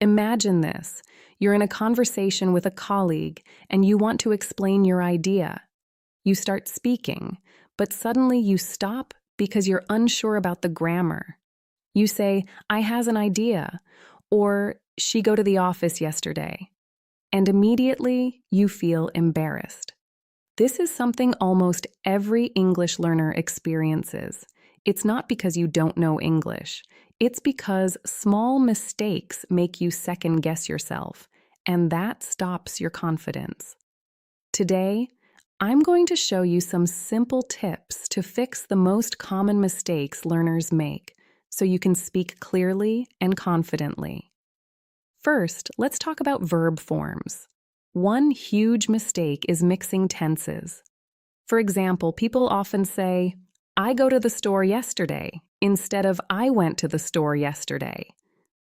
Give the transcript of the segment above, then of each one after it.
Imagine this. You're in a conversation with a colleague and you want to explain your idea. You start speaking, but suddenly you stop because you're unsure about the grammar. You say, "I has an idea," or "she go to the office yesterday," and immediately you feel embarrassed. This is something almost every English learner experiences. It's not because you don't know English. It's because small mistakes make you second-guess yourself, and that stops your confidence. Today, I'm going to show you some simple tips to fix the most common mistakes learners make, so you can speak clearly and confidently. First, let's talk about verb forms. One huge mistake is mixing tenses. For example, people often say, "I go to the store yesterday," instead of "I went to the store yesterday."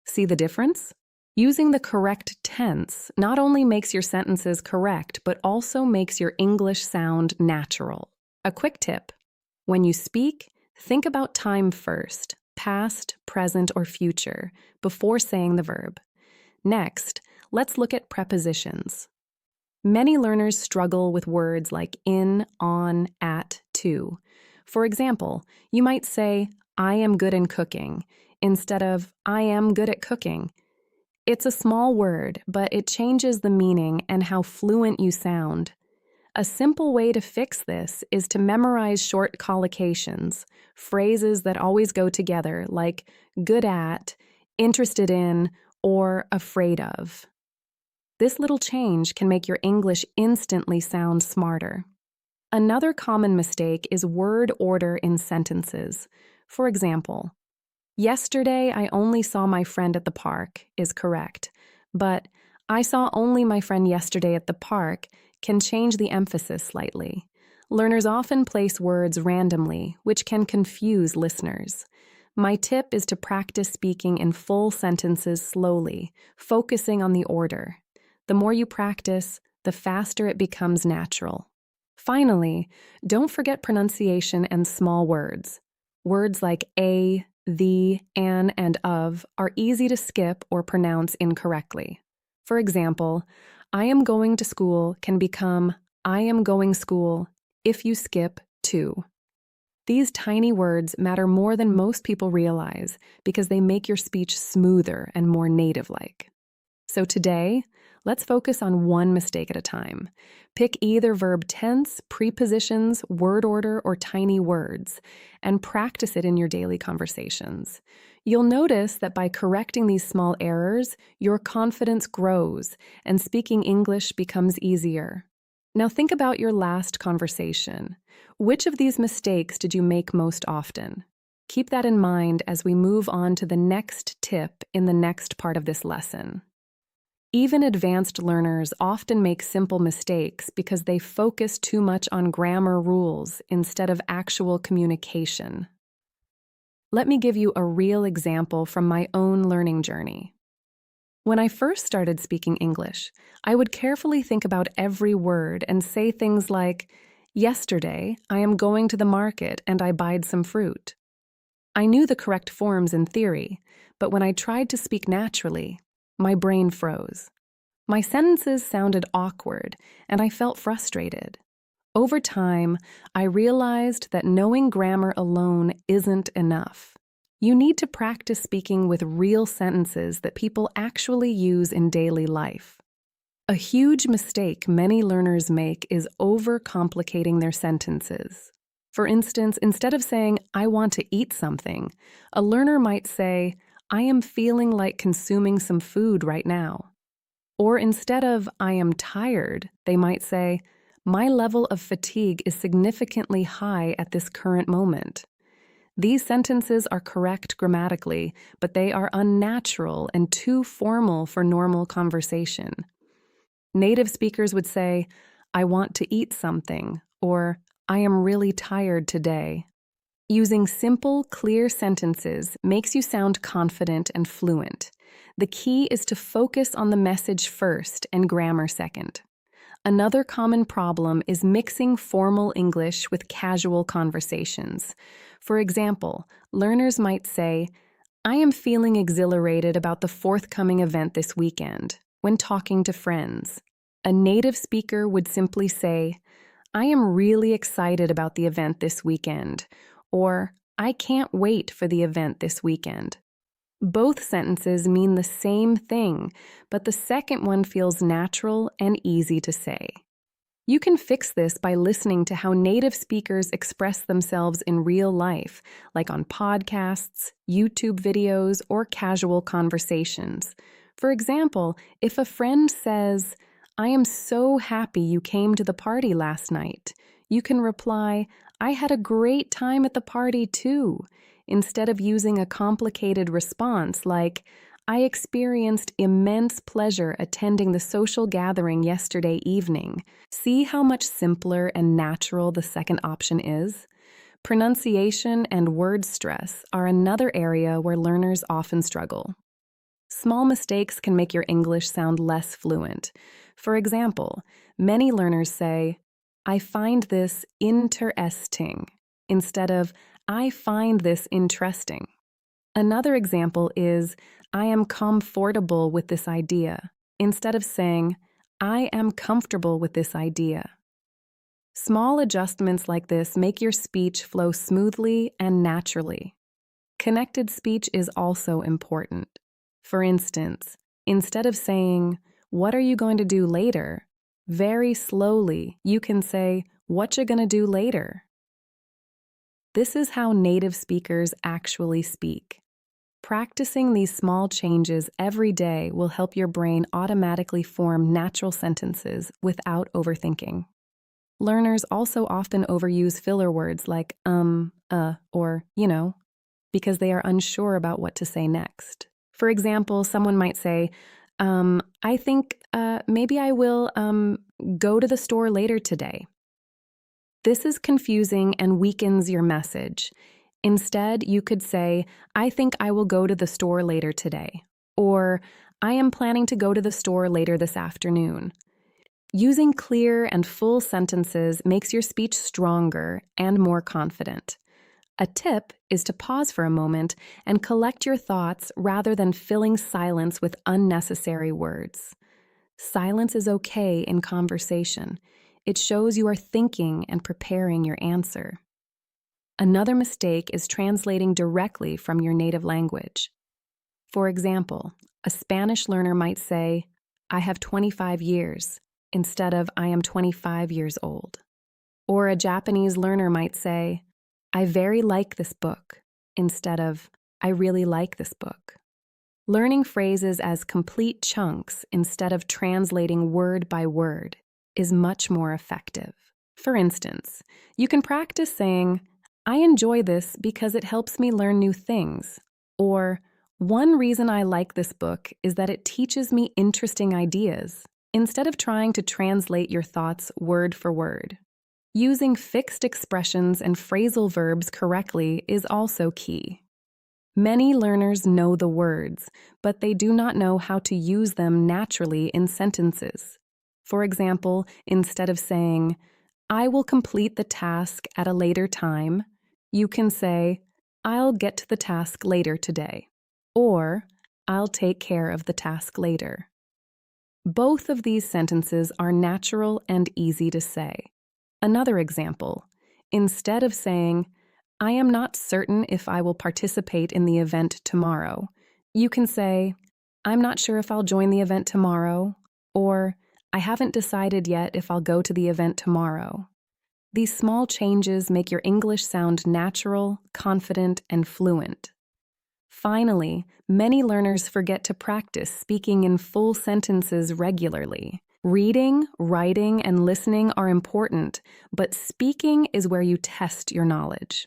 See the difference? Using the correct tense not only makes your sentences correct, but also makes your English sound natural. A quick tip: when you speak, think about time first, past, present, or future, before saying the verb. Next, let's look at prepositions. Many learners struggle with words like in, on, at, to. For example, you might say, "I am good in cooking," instead of "I am good at cooking." It's a small word, but it changes the meaning and how fluent you sound. A simple way to fix this is to memorize short collocations, phrases that always go together, like good at, interested in, or afraid of. This little change can make your English instantly sound smarter. Another common mistake is word order in sentences. For example, "Yesterday I only saw my friend at the park" is correct, but "I saw only my friend yesterday at the park" can change the emphasis slightly. Learners often place words randomly, which can confuse listeners. My tip is to practice speaking in full sentences slowly, focusing on the order. The more you practice, the faster it becomes natural. Finally, don't forget pronunciation and small words. Words like a, the, an, and of are easy to skip or pronounce incorrectly. For example, "I am going to school" can become "I am going school" if you skip to. These tiny words matter more than most people realize because they make your speech smoother and more native-like. So today, let's focus on one mistake at a time. Pick either verb tense, prepositions, word order, or tiny words, and practice it in your daily conversations. You'll notice that by correcting these small errors, your confidence grows and speaking English becomes easier. Now think about your last conversation. Which of these mistakes did you make most often? Keep that in mind as we move on to the next tip in the next part of this lesson. Even advanced learners often make simple mistakes because they focus too much on grammar rules instead of actual communication. Let me give you a real example from my own learning journey. When I first started speaking English, I would carefully think about every word and say things like, "Yesterday, I am going to the market and I buyed some fruit." I knew the correct forms in theory, but when I tried to speak naturally, my brain froze. My sentences sounded awkward, and I felt frustrated. Over time, I realized that knowing grammar alone isn't enough. You need to practice speaking with real sentences that people actually use in daily life. A huge mistake many learners make is overcomplicating their sentences. For instance, instead of saying, "I want to eat something," a learner might say, "I am feeling like consuming some food right now." Or instead of "I am tired," they might say, "My level of fatigue is significantly high at this current moment." These sentences are correct grammatically, but they are unnatural and too formal for normal conversation. Native speakers would say, "I want to eat something," or "I am really tired today." Using simple, clear sentences makes you sound confident and fluent. The key is to focus on the message first and grammar second. Another common problem is mixing formal English with casual conversations. For example, learners might say, I am feeling exhilarated about the forthcoming event this weekend when talking to friends. A native speaker would simply say, I am really excited about the event this weekend, or I can't wait for the event this weekend. Both sentences mean the same thing, but the second one feels natural and easy to say. You can fix this by listening to how native speakers express themselves in real life, like on podcasts, YouTube videos, or casual conversations. For example, if a friend says, I am so happy you came to the party last night, you can reply, I had a great time at the party too, instead of using a complicated response like, I experienced immense pleasure attending the social gathering yesterday evening. See how much simpler and natural the second option is? Pronunciation and word stress are another area where learners often struggle. Small mistakes can make your English sound less fluent. For example, many learners say, I find this interesting, instead of, I find this interesting. Another example is, I am comfortable with this idea, instead of saying, I am comfortable with this idea. Small adjustments like this make your speech flow smoothly and naturally. Connected speech is also important. For instance, instead of saying, what are you going to do later? Very slowly, you can say, what you gonna do later? This is how native speakers actually speak. Practicing these small changes every day will help your brain automatically form natural sentences without overthinking. Learners also often overuse filler words like or, because they are unsure about what to say next. For example, someone might say, I think maybe I will go to the store later today. This is confusing and weakens your message. Instead, you could say, I think I will go to the store later today, or I am planning to go to the store later this afternoon. Using clear and full sentences makes your speech stronger and more confident. A tip is to pause for a moment and collect your thoughts rather than filling silence with unnecessary words. Silence is okay in conversation. It shows you are thinking and preparing your answer. Another mistake is translating directly from your native language. For example, a Spanish learner might say, I have 25 years, instead of I am 25 years old. Or a Japanese learner might say, I very like this book, instead of I really like this book. Learning phrases as complete chunks instead of translating word by word is much more effective. For instance, you can practice saying, I enjoy this because it helps me learn new things. Or, one reason I like this book is that it teaches me interesting ideas, instead of trying to translate your thoughts word for word. Using fixed expressions and phrasal verbs correctly is also key. Many learners know the words, but they do not know how to use them naturally in sentences. For example, instead of saying, I will complete the task at a later time, you can say, I'll get to the task later today, or I'll take care of the task later. Both of these sentences are natural and easy to say. Another example, instead of saying, I am not certain if I will participate in the event tomorrow, you can say, I'm not sure if I'll join the event tomorrow, or I haven't decided yet if I'll go to the event tomorrow. These small changes make your English sound natural, confident, and fluent. Finally, many learners forget to practice speaking in full sentences regularly. Reading, writing, and listening are important, but speaking is where you test your knowledge.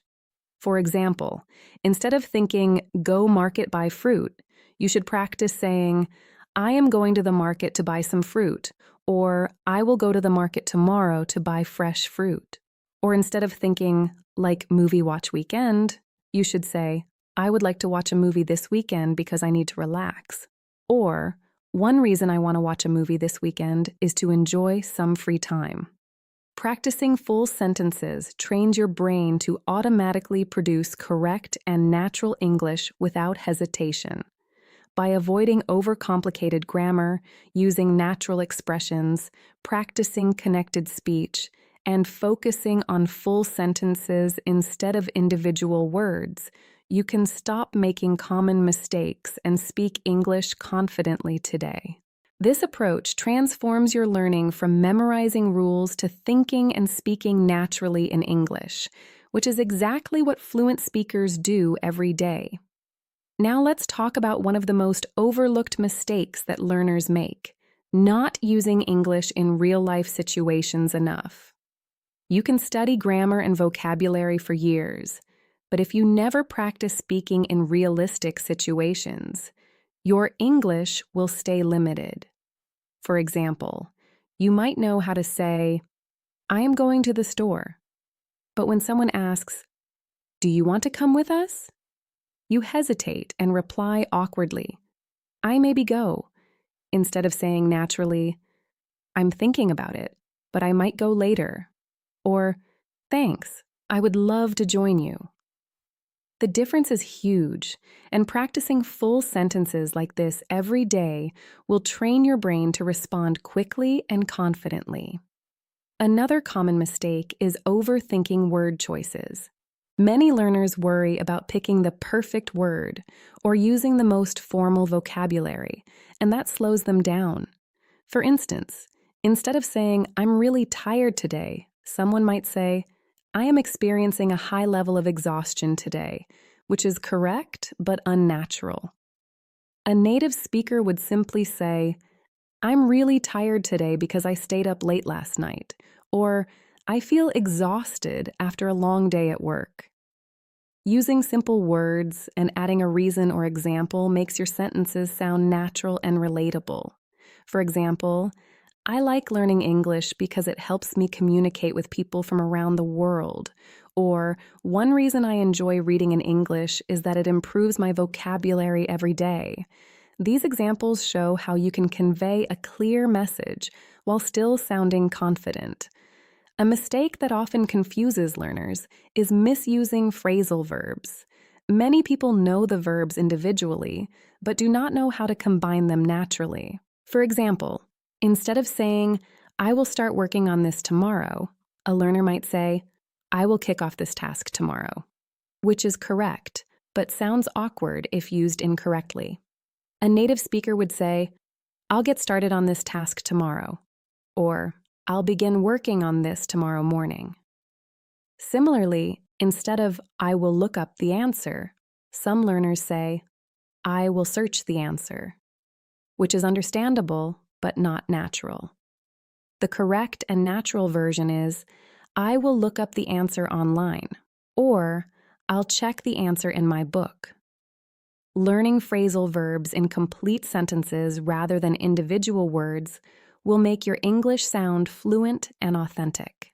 For example, instead of thinking, go market buy fruit, you should practice saying, I am going to the market to buy some fruit, or I will go to the market tomorrow to buy fresh fruit. Or instead of thinking, like movie watch weekend, you should say, I would like to watch a movie this weekend because I need to relax. Or, one reason I want to watch a movie this weekend is to enjoy some free time. Practicing full sentences trains your brain to automatically produce correct and natural English without hesitation. By avoiding overcomplicated grammar, using natural expressions, practicing connected speech, and focusing on full sentences instead of individual words, you can stop making common mistakes and speak English confidently today. This approach transforms your learning from memorizing rules to thinking and speaking naturally in English, which is exactly what fluent speakers do every day. Now let's talk about one of the most overlooked mistakes that learners make: not using English in real-life situations enough. You can study grammar and vocabulary for years, but if you never practice speaking in realistic situations, your English will stay limited. For example, you might know how to say, "I am going to the store," but when someone asks, "Do you want to come with us?" you hesitate and reply awkwardly, "I maybe go," instead of saying naturally, "I'm thinking about it, but I might go later," or "Thanks, I would love to join you." The difference is huge, and practicing full sentences like this every day will train your brain to respond quickly and confidently. Another common mistake is overthinking word choices. Many learners worry about picking the perfect word or using the most formal vocabulary, and that slows them down. For instance, instead of saying, "I'm really tired today," someone might say, "I am experiencing a high level of exhaustion today," which is correct but unnatural. A native speaker would simply say, "I'm really tired today because I stayed up late last night," or "I feel exhausted after a long day at work." Using simple words and adding a reason or example makes your sentences sound natural and relatable. For example, "I like learning English because it helps me communicate with people from around the world," or "One reason I enjoy reading in English is that it improves my vocabulary every day." These examples show how you can convey a clear message while still sounding confident. A mistake that often confuses learners is misusing phrasal verbs. Many people know the verbs individually, but do not know how to combine them naturally. For example, instead of saying, "I will start working on this tomorrow," a learner might say, "I will kick off this task tomorrow," which is correct, but sounds awkward if used incorrectly. A native speaker would say, "I'll get started on this task tomorrow," or "I'll begin working on this tomorrow morning." Similarly, instead of "I will look up the answer," some learners say, "I will search the answer," which is understandable but not natural. The correct and natural version is, "I will look up the answer online," or "I'll check the answer in my book." Learning phrasal verbs in complete sentences rather than individual words will make your English sound fluent and authentic.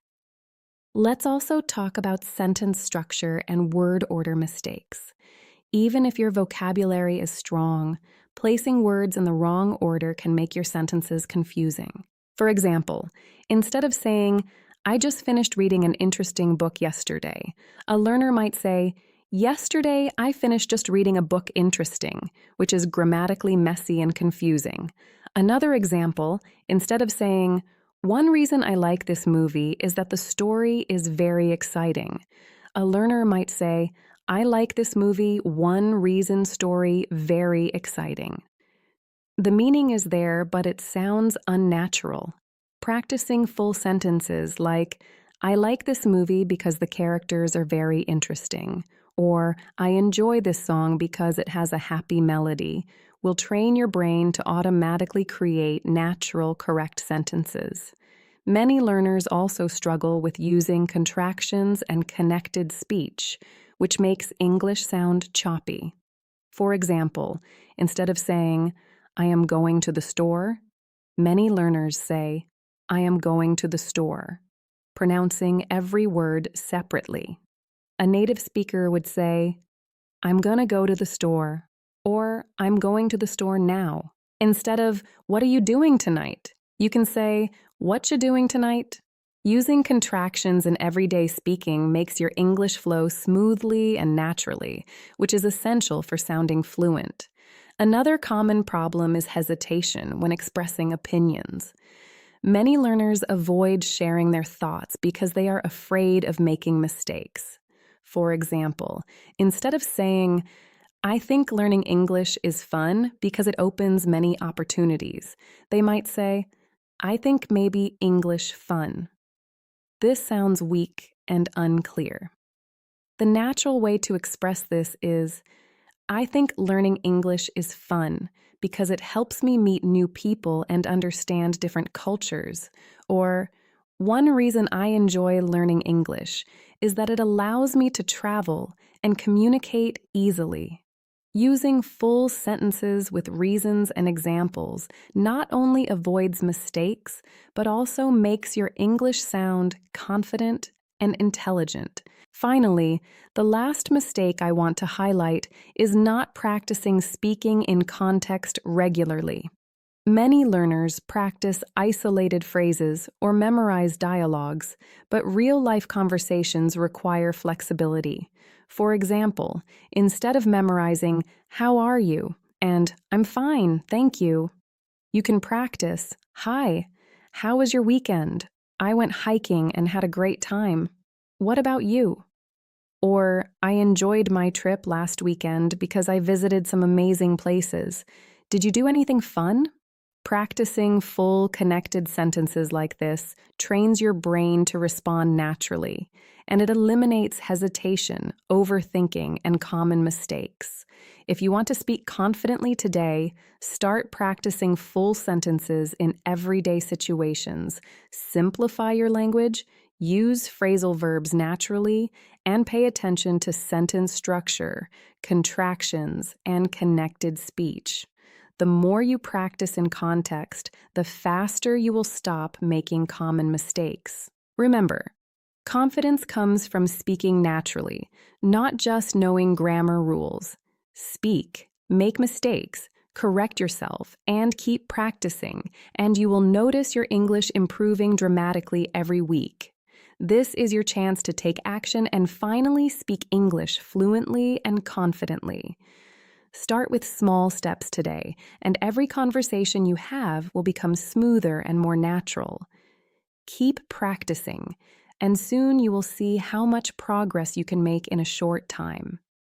Let's also talk about sentence structure and word order mistakes. Even if your vocabulary is strong, placing words in the wrong order can make your sentences confusing. For example, instead of saying, "I just finished reading an interesting book yesterday," a learner might say, "Yesterday, I finished just reading a book interesting," which is grammatically messy and confusing. Another example, instead of saying, "One reason I like this movie is that the story is very exciting," a learner might say, "I like this movie, one reason story, very exciting." The meaning is there, but it sounds unnatural. Practicing full sentences like, "I like this movie because the characters are very interesting," or "I enjoy this song because it has a happy melody," will train your brain to automatically create natural, correct sentences. Many learners also struggle with using contractions and connected speech, which makes English sound choppy. For example, instead of saying, "I am going to the store," many learners say, "I am going to the store," pronouncing every word separately. A native speaker would say, "I'm gonna go to the store," or "I'm going to the store now." Instead of "What are you doing tonight?" you can say, "What you doing tonight?" Using contractions in everyday speaking makes your English flow smoothly and naturally, which is essential for sounding fluent. Another common problem is hesitation when expressing opinions. Many learners avoid sharing their thoughts because they are afraid of making mistakes. For example, instead of saying, "I think learning English is fun because it opens many opportunities," they might say, "I think maybe English fun." This sounds weak and unclear. The natural way to express this is, "I think learning English is fun because it helps me meet new people and understand different cultures." Or, "One reason I enjoy learning English is that it allows me to travel and communicate easily." Using full sentences with reasons and examples not only avoids mistakes, but also makes your English sound confident and intelligent. Finally, the last mistake I want to highlight is not practicing speaking in context regularly. Many learners practice isolated phrases or memorize dialogues, but real-life conversations require flexibility. For example, instead of memorizing, "How are you?" and "I'm fine, thank you," you can practice, "Hi, how was your weekend? I went hiking and had a great time. What about you?" Or, "I enjoyed my trip last weekend because I visited some amazing places. Did you do anything fun?" Practicing full connected sentences like this trains your brain to respond naturally, and it eliminates hesitation, overthinking, and common mistakes. If you want to speak confidently today, start practicing full sentences in everyday situations. Simplify your language, use phrasal verbs naturally, and pay attention to sentence structure, contractions, and connected speech. The more you practice in context, the faster you will stop making common mistakes. Remember, confidence comes from speaking naturally, not just knowing grammar rules. Speak, make mistakes, correct yourself, and keep practicing, and you will notice your English improving dramatically every week. This is your chance to take action and finally speak English fluently and confidently. Start with small steps today, and every conversation you have will become smoother and more natural. Keep practicing, and soon you will see how much progress you can make in a short time.